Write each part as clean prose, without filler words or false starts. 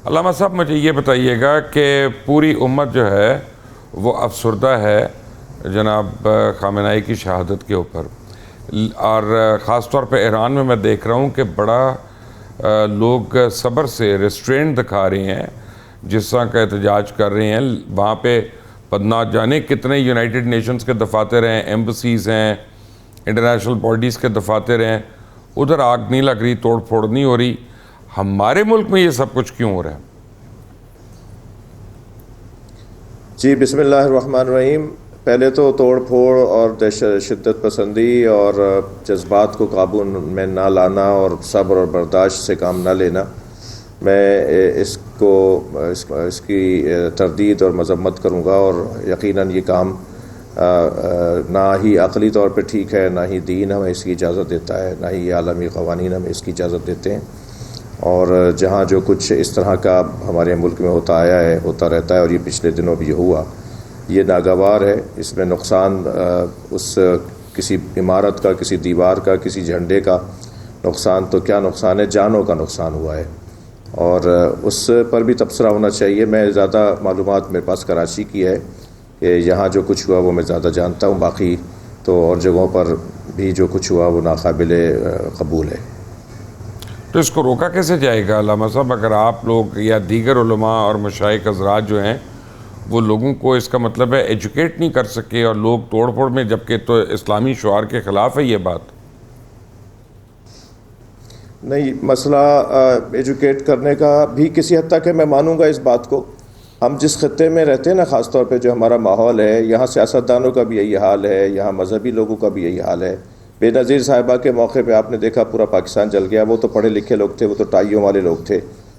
علامہ صاحب مجھے یہ بتائیے گا کہ پوری امت جو ہے وہ افسردہ ہے جناب خامنہ ای کی شہادت کے اوپر، اور خاص طور پہ ایران میں دیکھ رہا ہوں کہ بڑا لوگ صبر سے ریسٹرینٹ دکھا رہے ہیں، جس طرح کا احتجاج کر رہے ہیں۔ وہاں پہ بدنات جانے کتنے یونائٹڈ نیشنز کے دفاتر ہیں، ایمبسیز ہیں، انٹرنیشنل باڈیز کے دفاتر ہیں، ادھر آگ نہیں لگ رہی، توڑ پھوڑ نہیں ہو رہی۔ ہمارے ملک میں یہ سب کچھ کیوں ہو رہا ہے؟ جی بسم اللہ الرحمن الرحیم۔ پہلے تو توڑ پھوڑ اور شدت پسندی اور جذبات کو قابو میں نہ لانا اور صبر اور برداشت سے کام نہ لینا، میں اس کی تردید اور مذمت کروں گا، اور یقیناً یہ کام نہ ہی عقلی طور پہ ٹھیک ہے، نہ ہی دین ہمیں اس کی اجازت دیتا ہے، نہ ہی عالمی قوانین ہمیں اس کی اجازت دیتے ہیں۔ اور جہاں جو کچھ اس طرح کا ہمارے ملک میں ہوتا آیا ہے، ہوتا رہتا ہے، اور یہ پچھلے دنوں بھی ہوا، یہ ناگوار ہے۔ اس میں نقصان اس کسی عمارت کا، کسی دیوار کا، کسی جھنڈے کا نقصان تو کیا نقصان ہے، جانوں کا نقصان ہوا ہے، اور اس پر بھی تبصرہ ہونا چاہیے۔ میں زیادہ معلومات میرے پاس کراچی کی ہے کہ یہاں جو کچھ ہوا وہ میں زیادہ جانتا ہوں، باقی تو اور جگہوں پر بھی جو کچھ ہوا وہ ناقابل قبول ہے۔ تو اس کو روکا کیسے جائے گا علامہ صاحب؟ اگر آپ لوگ یا دیگر علماء اور مشائخ حضرات جو ہیں وہ لوگوں کو اس کا مطلب ہے ایجوکیٹ نہیں کر سکے، اور لوگ توڑ پھوڑ میں، جبکہ تو اسلامی شعار کے خلاف ہے یہ بات۔ نہیں، مسئلہ ایجوکیٹ کرنے کا بھی کسی حد تک ہے، میں مانوں گا اس بات کو۔ ہم جس خطے میں رہتے ہیں نا، خاص طور پہ جو ہمارا ماحول ہے، یہاں سیاستدانوں کا بھی یہی حال ہے، یہاں مذہبی لوگوں کا بھی یہی حال ہے۔ بے نظیر صاحبہ کے موقع پہ آپ نے دیکھا پورا پاکستان جل گیا۔ وہ تو پڑھے لکھے لوگ تھے، وہ تو ٹائیوں والے لوگ تھے،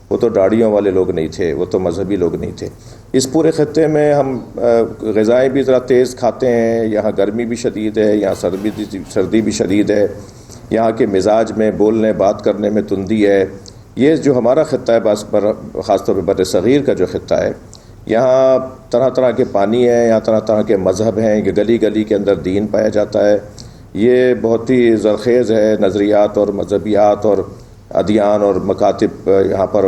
وہ تو داڑھیوں والے لوگ نہیں تھے، وہ تو مذہبی لوگ نہیں تھے۔ اس پورے خطے میں ہم غذائیں بھی ذرا تیز کھاتے ہیں، یہاں گرمی بھی شدید ہے، یہاں سردی بھی شدید ہے، یہاں کے مزاج میں، بولنے بات کرنے میں تندی ہے۔ یہ جو ہمارا خطہ ہے، خاص طور پہ بر صغیر کا جو خطہ ہے، یہاں طرح طرح کے پانی ہیں، یہاں طرح طرح کے مذہب ہیں، کہ گلی گلی کے اندر دین پایا جاتا ہے۔ یہ بہت ہی زرخیز ہے، نظریات اور مذہبیات اور ادیان اور مکاتب، یہاں پر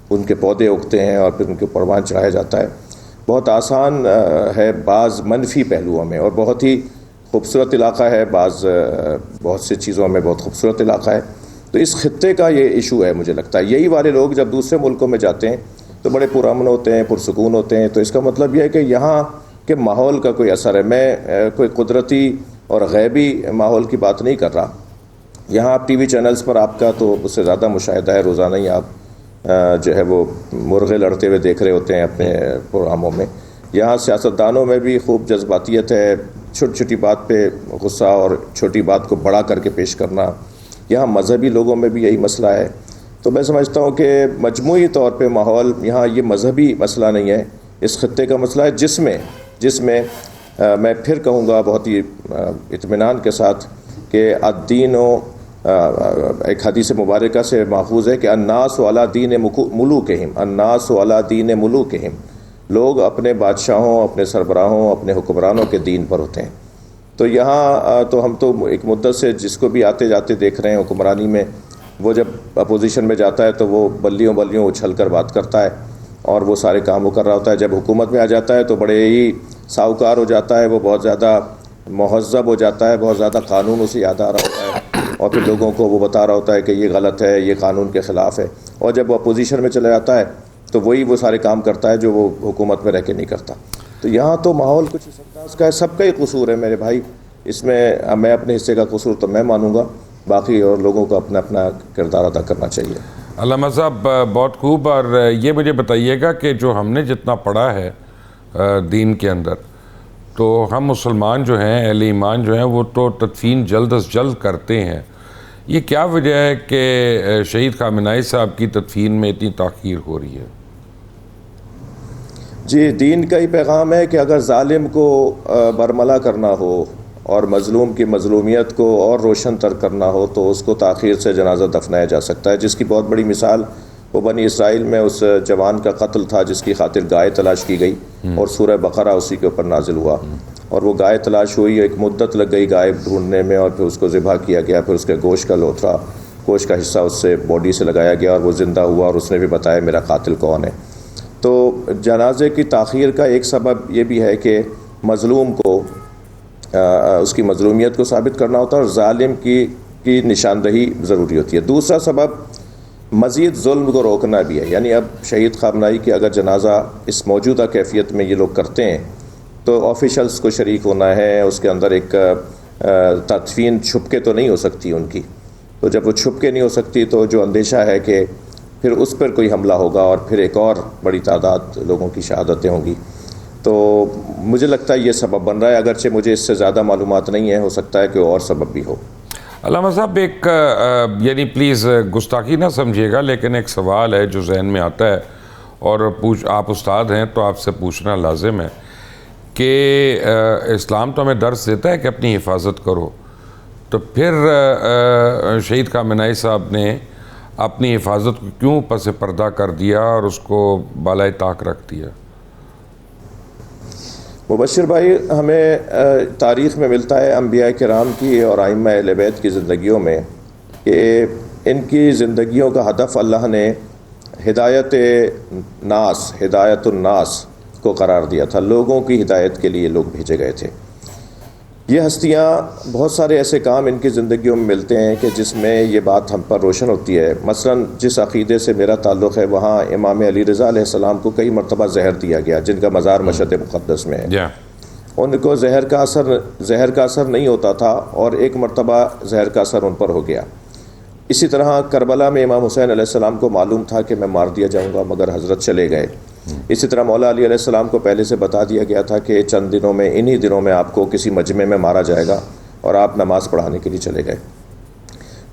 ان کے پودے اگتے ہیں اور پھر ان کے پروان چڑھایا جاتا ہے۔ بہت آسان ہے بعض منفی پہلوؤں میں، اور بہت ہی خوبصورت علاقہ ہے، بہت سی چیزوں میں بہت خوبصورت علاقہ ہے۔ تو اس خطے کا یہ ایشو ہے، مجھے لگتا ہے یہی والے لوگ جب دوسرے ملکوں میں جاتے ہیں تو بڑے پرامن ہوتے ہیں، پرسکون ہوتے ہیں۔ تو اس کا مطلب یہ ہے کہ یہاں کے ماحول کا کوئی اثر ہے۔ میں کوئی قدرتی اور غیبی ماحول کی بات نہیں کر رہا۔ یہاں آپ ٹی وی چینلز پر آپ کا تو اس سے زیادہ مشاہدہ ہے، روزانہ ہی آپ جو ہے وہ مرغے لڑتے ہوئے دیکھ رہے ہوتے ہیں اپنے پروگراموں میں۔ یہاں سیاستدانوں میں بھی خوب جذباتیت ہے، چھوٹی چھوٹی بات پہ غصہ اور چھوٹی بات کو بڑا کر کے پیش کرنا۔ یہاں مذہبی لوگوں میں بھی یہی مسئلہ ہے۔ تو میں سمجھتا ہوں کہ مجموعی طور پہ ماحول یہاں یہ مذہبی مسئلہ نہیں ہے، اس خطے کا مسئلہ ہے، جس میں میں پھر کہوں گا بہت ہی اطمینان کے ساتھ کہ الدین ایک حدیث مبارکہ سے ماخوذ ہے کہ الناس علی دین ملوکہم، الناس علی دین ملوکہم، لوگ اپنے بادشاہوں، اپنے سربراہوں، اپنے حکمرانوں کے دین پر ہوتے ہیں۔ تو یہاں تو ہم تو ایک مدت سے جس کو بھی آتے جاتے دیکھ رہے ہیں حکمرانی میں، وہ جب اپوزیشن میں جاتا ہے تو وہ بلیوں اچھل کر بات کرتا ہے اور وہ سارے کام وہ کر رہا ہوتا ہے۔ جب حکومت میں آ جاتا ہے تو بڑے ہی ساہوکار ہو جاتا ہے، وہ بہت زیادہ مہذب ہو جاتا ہے، بہت زیادہ قانون اسے یاد آ رہا ہوتا ہے، اور پھر لوگوں کو وہ بتا رہا ہوتا ہے کہ یہ غلط ہے، یہ قانون کے خلاف ہے۔ اور جب وہ اپوزیشن میں چلا جاتا ہے تو وہ سارے کام کرتا ہے جو وہ حکومت میں رہ کے نہیں کرتا۔ تو یہاں تو ماحول کچھ اس انداز کا ہے، سب کا ہی قصور ہے میرے بھائی۔ اس میں میں اپنے حصے کا قصور تو میں مانوں گا، باقی اور لوگوں کو اپنا اپنا کردار ادا کرنا چاہیے۔ علامہ صاحب بہت خوب، اور یہ مجھے بتائیے گا کہ جو ہم نے جتنا پڑھا ہے دین کے اندر، تو ہم مسلمان جو ہیں، اہل ایمان جو ہیں، وہ تو تدفین جلد از جلد کرتے ہیں۔ یہ کیا وجہ ہے کہ شہید خامنہ ای صاحب کی تدفین میں اتنی تاخیر ہو رہی ہے؟ جی، دین کا ہی پیغام ہے کہ اگر ظالم کو برملا کرنا ہو اور مظلوم کی مظلومیت کو اور روشن تر کرنا ہو تو اس کو تاخیر سے جنازہ دفنایا جا سکتا ہے، جس کی بہت بڑی مثال وہ بنی اسرائیل میں اس جوان کا قتل تھا جس کی خاطر گائے تلاش کی گئی، اور سورہ بقرہ اسی کے اوپر نازل ہوا، اور وہ گائے تلاش ہوئی، ایک مدت لگ گئی گائے ڈھونڈنے میں، اور پھر اس کو ذبح کیا گیا، پھر اس کے گوشت کا لوتھڑا گوشت کا حصہ اس سے باڈی سے لگایا گیا اور وہ زندہ ہوا اور اس نے بھی بتایا میرا قاتل کون ہے۔ تو جنازے کی تاخیر کا ایک سبب یہ بھی ہے کہ مظلوم کو اس کی مظلومیت کو ثابت کرنا ہوتا ہے اور ظالم کی نشاندہی ضروری ہوتی ہے۔ دوسرا سبب مزید ظلم کو روکنا بھی ہے، یعنی اب شہید خامنہئی کی اگر جنازہ اس موجودہ کیفیت میں یہ لوگ کرتے ہیں تو آفیشلز کو شریک ہونا ہے، اس کے اندر ایک تدفین چھپ کے تو نہیں ہو سکتی ان کی، تو جب وہ چھپ کے نہیں ہو سکتی تو جو اندیشہ ہے کہ پھر اس پر کوئی حملہ ہوگا اور پھر ایک اور بڑی تعداد لوگوں کی شہادتیں ہوں گی، تو مجھے لگتا ہے یہ سبب بن رہا ہے، اگرچہ مجھے اس سے زیادہ معلومات نہیں ہے، ہو سکتا ہے کہ اور سبب بھی ہو۔ علامہ صاحب ایک یعنی پلیز گستاخی نہ سمجھیے گا، لیکن ایک سوال ہے جو ذہن میں آتا ہے اور آپ استاد ہیں تو آپ سے پوچھنا لازم ہے کہ اسلام تو ہمیں درس دیتا ہے کہ اپنی حفاظت کرو، تو پھر شہید خامنہئی صاحب نے اپنی حفاظت کو کیوں پس پردہ کر دیا اور اس کو بالائے طاق رکھ دیا؟ مبشر بھائی، ہمیں تاریخ میں ملتا ہے انبیاء کرام کی اور ائمہ اہل بیت کی زندگیوں میں کہ ان کی زندگیوں کا ہدف اللہ نے ہدایت الناس کو قرار دیا تھا، لوگوں کی ہدایت کے لیے لوگ بھیجے گئے تھے۔ یہ ہستیاں بہت سارے ایسے کام ان کی زندگیوں میں ملتے ہیں کہ جس میں یہ بات ہم پر روشن ہوتی ہے۔ مثلا جس عقیدے سے میرا تعلق ہے وہاں امام علی رضا علیہ السلام کو کئی مرتبہ زہر دیا گیا، جن کا مزار مشہد مقدس میں ہے۔ ان کو زہر کا اثر نہیں ہوتا تھا اور ایک مرتبہ زہر کا اثر ان پر ہو گیا۔ اسی طرح کربلا میں امام حسین علیہ السلام کو معلوم تھا کہ میں مار دیا جاؤں گا، مگر حضرت چلے گئے۔ اسی طرح مولا علی علیہ السلام کو پہلے سے بتا دیا گیا تھا کہ چند دنوں میں، انہی دنوں میں آپ کو کسی مجمع میں مارا جائے گا، اور آپ نماز پڑھانے کے لیے چلے گئے۔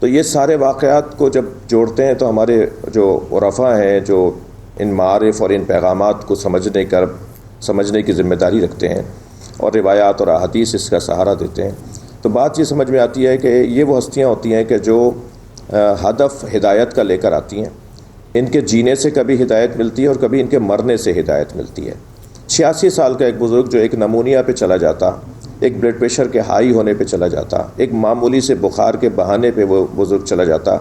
تو یہ سارے واقعات کو جب جوڑتے ہیں تو ہمارے جو عرفاء ہیں جو ان معارف اور ان پیغامات کو سمجھنے کی ذمہ داری رکھتے ہیں اور روایات اور احادیث اس کا سہارا دیتے ہیں، تو بات یہ سمجھ میں آتی ہے کہ یہ وہ ہستیاں ہوتی ہیں کہ جو ہدف ہدایت کا لے کر آتی ہیں۔ ان کے جینے سے کبھی ہدایت ملتی ہے اور کبھی ان کے مرنے سے ہدایت ملتی ہے۔ 86 سال کا ایک بزرگ جو ایک نمونیا پہ چلا جاتا، ایک بلڈ پریشر کے ہائی ہونے پہ چلا جاتا، ایک معمولی سے بخار کے بہانے پہ وہ بزرگ چلا جاتا،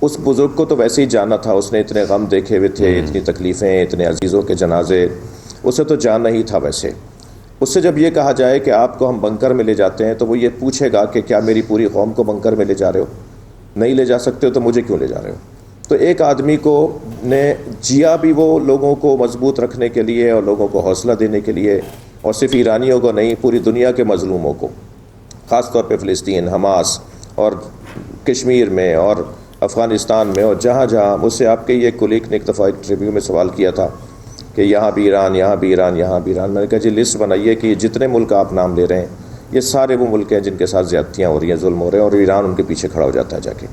اس بزرگ کو تو ویسے ہی جانا تھا، اس نے اتنے غم دیکھے ہوئے تھے، اتنی تکلیفیں، اتنے عزیزوں کے جنازے، اسے تو جانا ہی تھا۔ ویسے اس سے جب یہ کہا جائے کہ آپ کو ہم بنکر میں لے جاتے ہیں تو وہ یہ پوچھے گا کہ کیا میری پوری قوم کو بنکر میں لے جا رہے ہو؟ نہیں لے جا سکتے ہو تو مجھے کیوں لے جا رہے ہو؟ تو ایک آدمی کو نے جیا بھی وہ لوگوں کو مضبوط رکھنے کے لیے اور لوگوں کو حوصلہ دینے کے لیے، اور صرف ایرانیوں کو نہیں، پوری دنیا کے مظلوموں کو، خاص طور پہ فلسطین، حماس اور کشمیر میں اور افغانستان میں اور جہاں جہاں، مجھ سے آپ کے یہ کولیگ نے ایک دفعہ ایک ریویو میں سوال کیا تھا کہ یہاں بھی ایران، یہاں بھی ایران، یہاں بھی ایران۔ میں نے کہا جی لسٹ بنائیے کہ جتنے ملک آپ نام لے رہے ہیں یہ سارے وہ ملک ہیں جن کے ساتھ زیادتیاں ہو رہی ہیں، ظلم ہو رہے ہیں، اور ایران ان کے پیچھے کھڑا ہو جاتا ہے جا کے۔